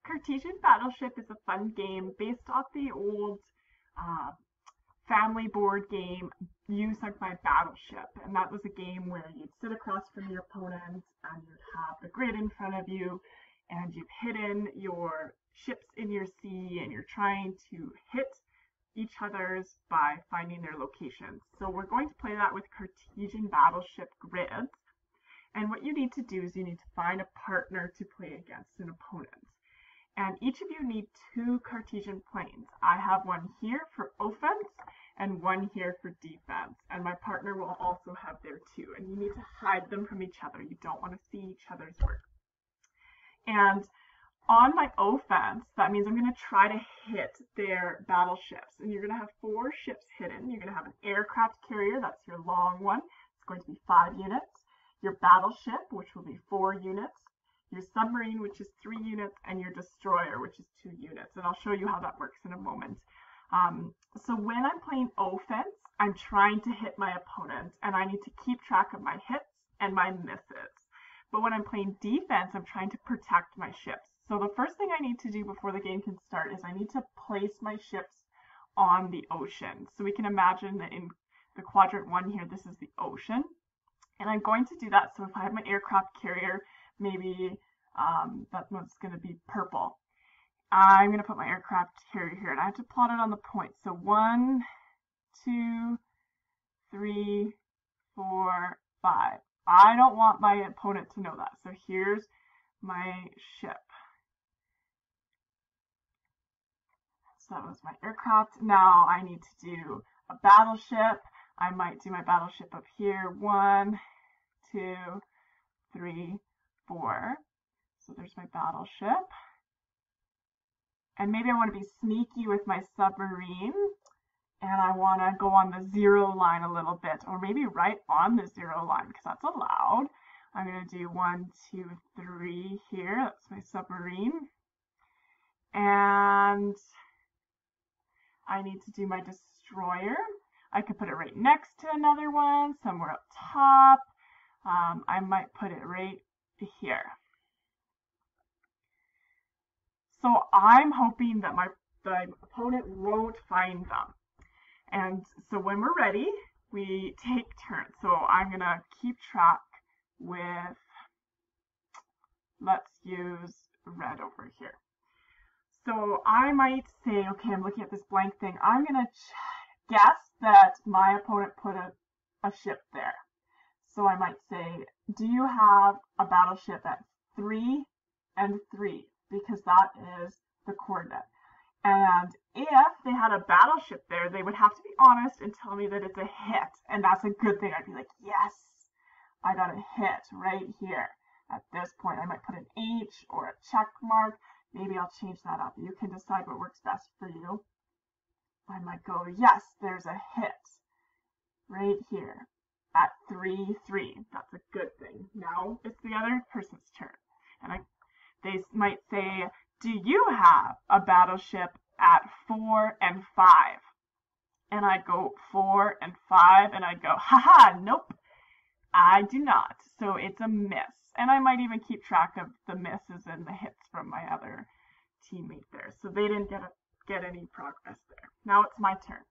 Cartesian Battleship is a fun game based off the old uh, family board game You Sunk My Battleship. And that was a game where you'd sit across from your opponent and you'd have the grid in front of you and you've hidden your ships in your sea and you're trying to hit each other's by finding their locations. So we're going to play that with Cartesian Battleship grids. And what you need to do is you need to find a partner to play against an opponent. And each of you need two Cartesian planes. I have one here for offense and one here for defense. And my partner will also have there too. And you need to hide them from each other. You don't want to see each other's work. And on my offense, that means I'm going to try to hit their battleships. And you're going to have 4 ships hidden. You're going to have an aircraft carrier, that's your long one. It's going to be 5 units. Your battleship, which will be 4 units. Your submarine, which is 3 units, and your destroyer, which is 2 units. And I'll show you how that works in a moment. So when I'm playing offense, I'm trying to hit my opponent, and I need to keep track of my hits and my misses. But when I'm playing defense, I'm trying to protect my ships. So the first thing I need to do before the game can start is I need to place my ships on the ocean. So we can imagine that in the quadrant 1 here, this is the ocean. And I'm going to do that, so if I have my aircraft carrier, maybe that one's going to be purple. I'm going to put my aircraft carrier here, and I have to plot it on the point. So 1, 2, 3, 4, 5. I don't want my opponent to know that. So here's my ship. So that was my aircraft. Now I need to do a battleship. I might do my battleship up here. 1, 2, 3, 4. So there's my battleship. And maybe I want to be sneaky with my submarine. And I want to go on the 0 line a little bit. Or maybe right on the 0 line, because that's allowed. I'm going to do 1, 2, 3 here. That's my submarine. And I need to do my destroyer. I could put it right next to another one, somewhere up top. I might put it right here. So I'm hoping that my opponent won't find them. And so when we're ready, we take turns. So I'm going to keep track with, let's use red over here. So I might say, okay, I'm looking at this blank thing. I'm going to guess that my opponent put a ship there. So I might say, do you have a battleship at 3 and 3? Because that is the coordinate. And if they had a battleship there, they would have to be honest and tell me that it's a hit. And that's a good thing. I'd be like, yes, I got a hit right here. At this point, I might put an H or a check mark. Maybe I'll change that up. You can decide what works best for you. I might go, yes, there's a hit right here at 3, 3. That's a good thing. Now it's the other person's turn. And they might say, do you have a battleship at 4 and 5? And I'd go 4 and 5, and I'd go, haha, nope, I do not. So it's a miss. And I might even keep track of the misses and the hits from my other teammate there. So they didn't get any progress there. Now it's my turn.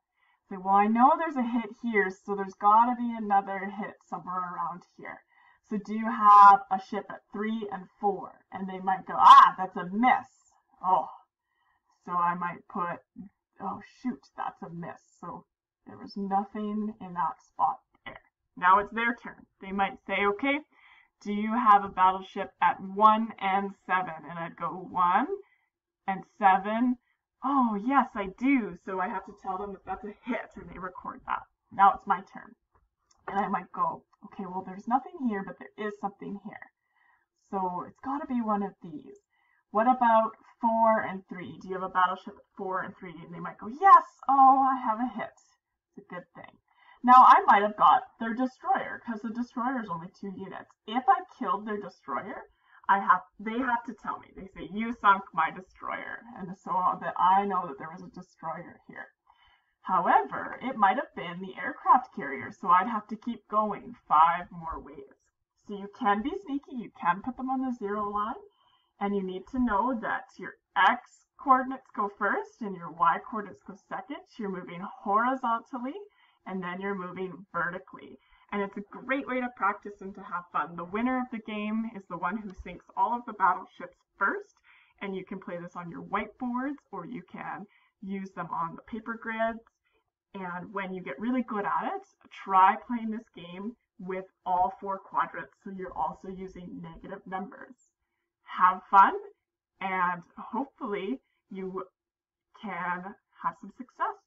Say, well, I know there's a hit here, so there's got to be another hit somewhere around here. So do you have a ship at 3 and 4? And they might go, ah, that's a miss. Oh, so I might put, oh, shoot, that's a miss. So there was nothing in that spot there. Now it's their turn. They might say, okay, do you have a battleship at 1 and 7? And I'd go 1 and 7. Oh, yes, I do. So I have to tell them that that's a hit, and they record that. Now it's my turn. And I might go, okay, well, there's nothing here, but there is something here. So it's got to be one of these. What about 4 and 3? Do you have a battleship at 4 and 3? And they might go, yes, oh, I have a hit. It's a good thing. Now, I might have got their destroyer, because the destroyer is only 2 units. If I killed their destroyer, they have to tell me. They say, you sunk my destroyer. And so that I know that there was a destroyer here. However, it might have been the aircraft carrier, so I'd have to keep going 5 more waves. So you can be sneaky, you can put them on the 0 line, And you need to know that your X coordinates go first and your Y coordinates go second. You're moving horizontally and then you're moving vertically. And it's a great way to practice and to have fun. The winner of the game is the one who sinks all of the battleships first, and you can play this on your whiteboards or you can use them on the paper grids. And when you get really good at it, try playing this game with all 4 quadrants, so you're also using negative numbers. Have fun, and hopefully you can have some success.